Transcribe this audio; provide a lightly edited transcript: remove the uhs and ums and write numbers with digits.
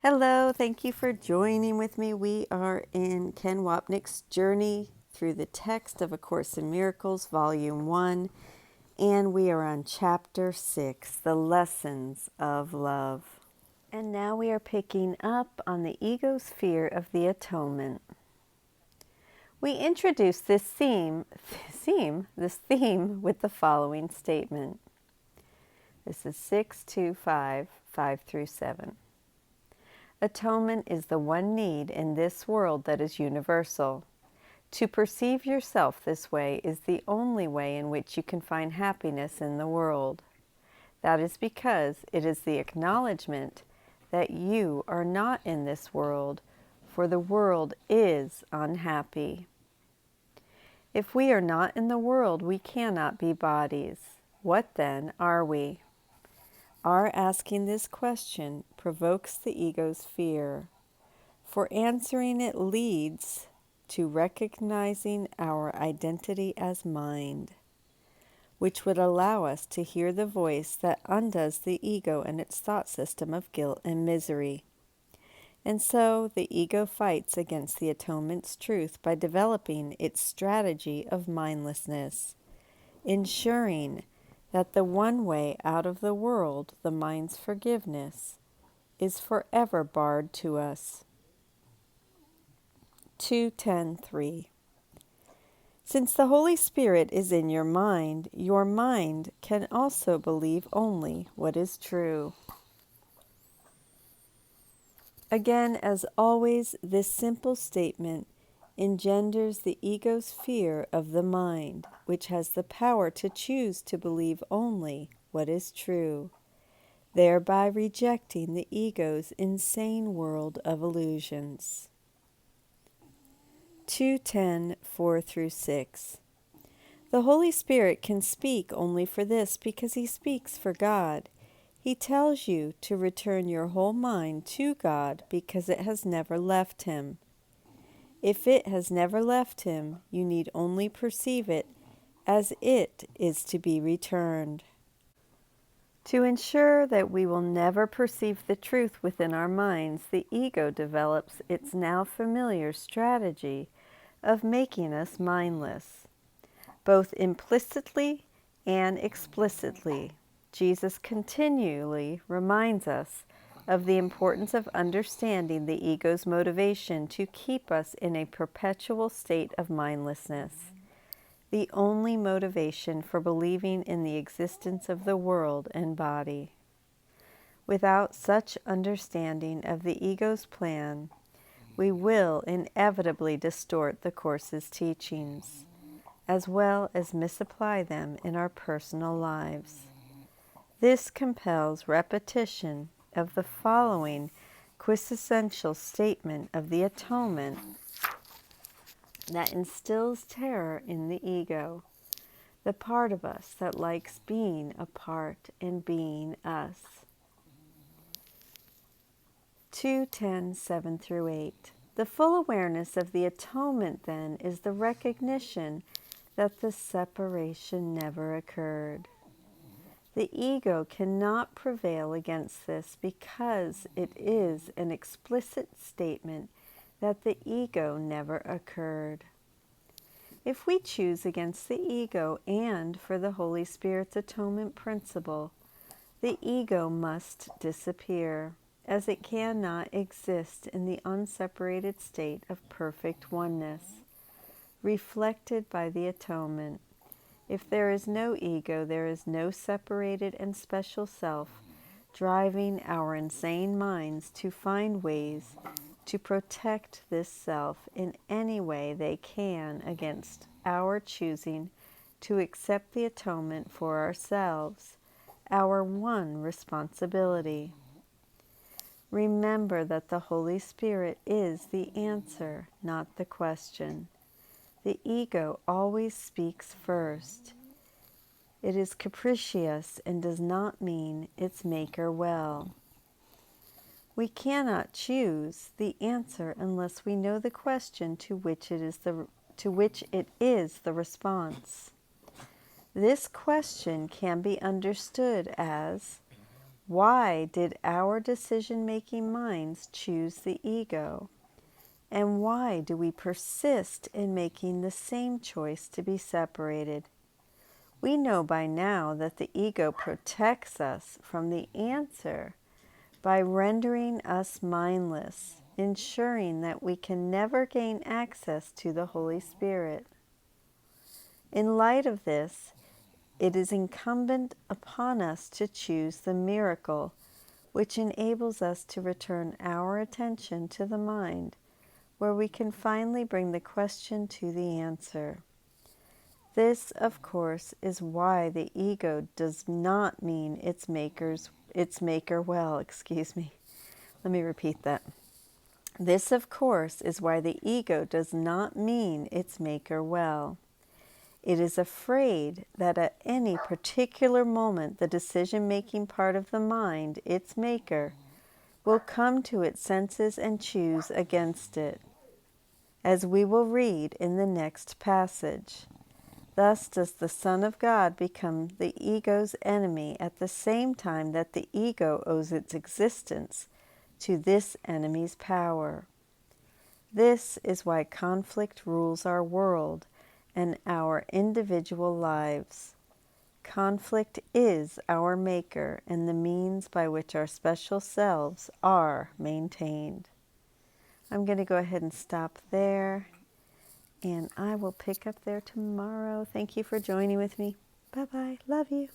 Hello, thank you for joining with me. We are in Ken Wapnick's Journey Through the Text of A Course in Miracles, Volume 1, and we are on Chapter 6, The Lessons of Love. And now we are picking up on the ego's fear of the atonement. We introduce this theme with the following statement. This is 625, 5 through 7. Atonement is the one need in this world that is universal. To perceive yourself this way is the only way in which you can find happiness in the world. That is because it is the acknowledgement that you are not in this world, for the world is unhappy. If we are not in the world, we cannot be bodies. What then are we? Our asking this question provokes the ego's fear, for answering it leads to recognizing our identity as mind, which would allow us to hear the voice that undoes the ego and its thought system of guilt and misery. And so the ego fights against the atonement's truth by developing its strategy of mindlessness, ensuring that the one way out of the world, the mind's forgiveness, is forever barred to us. 2:10:3. Since the Holy Spirit is in your mind can also believe only what is true. Again, as always, this simple statement engenders the ego's fear of the mind, which has the power to choose to believe only what is true, thereby rejecting the ego's insane world of illusions. 2:10, 4 through 6. The Holy Spirit can speak only for this because He speaks for God. He tells you to return your whole mind to God because it has never left Him. If it has never left Him, you need only perceive it as it is to be returned. To ensure that we will never perceive the truth within our minds, the ego develops its now familiar strategy of making us mindless. Both implicitly and explicitly, Jesus continually reminds us of the importance of understanding the ego's motivation to keep us in a perpetual state of mindlessness, the only motivation for believing in the existence of the world and body. Without such understanding of the ego's plan, we will inevitably distort the Course's teachings, as well as misapply them in our personal lives. This compels repetition of the following quintessential statement of the atonement that instills terror in the ego, the part of us that likes being apart and being us. 2:10, 7 through 8. The full awareness of the atonement, then, is the recognition that the separation never occurred. The ego cannot prevail against this because it is an explicit statement that the ego never occurred. If we choose against the ego and for the Holy Spirit's atonement principle, the ego must disappear, as it cannot exist in the unseparated state of perfect oneness, reflected by the atonement. If there is no ego, there is no separated and special self, driving our insane minds to find ways to protect this self in any way they can against our choosing to accept the atonement for ourselves, our one responsibility. Remember that the Holy Spirit is the answer, not the question. The ego always speaks first. It is capricious and does not mean its maker well. We cannot choose the answer unless we know the question to which it is the response. This question can be understood as, Why did our decision-making minds choose the ego? And why do we persist in making the same choice to be separated? We know by now that the ego protects us from the answer by rendering us mindless, ensuring that we can never gain access to the Holy Spirit. In light of this, it is incumbent upon us to choose the miracle which enables us to return our attention to the mind, where we can finally bring the question to the answer. This, of course, is why the ego does not mean its maker well. Let me repeat that. This, of course, is why the ego does not mean its maker well. It is afraid that at any particular moment the decision-making part of the mind, its maker, will come to its senses and choose against it, as we will read in the next passage. Thus does the Son of God become the ego's enemy at the same time that the ego owes its existence to this enemy's power. This is why conflict rules our world and our individual lives. Conflict is our maker and the means by which our special selves are maintained. I'm going to go ahead and stop there, and I will pick up there tomorrow. Thank you for joining with me. Bye-bye. Love you.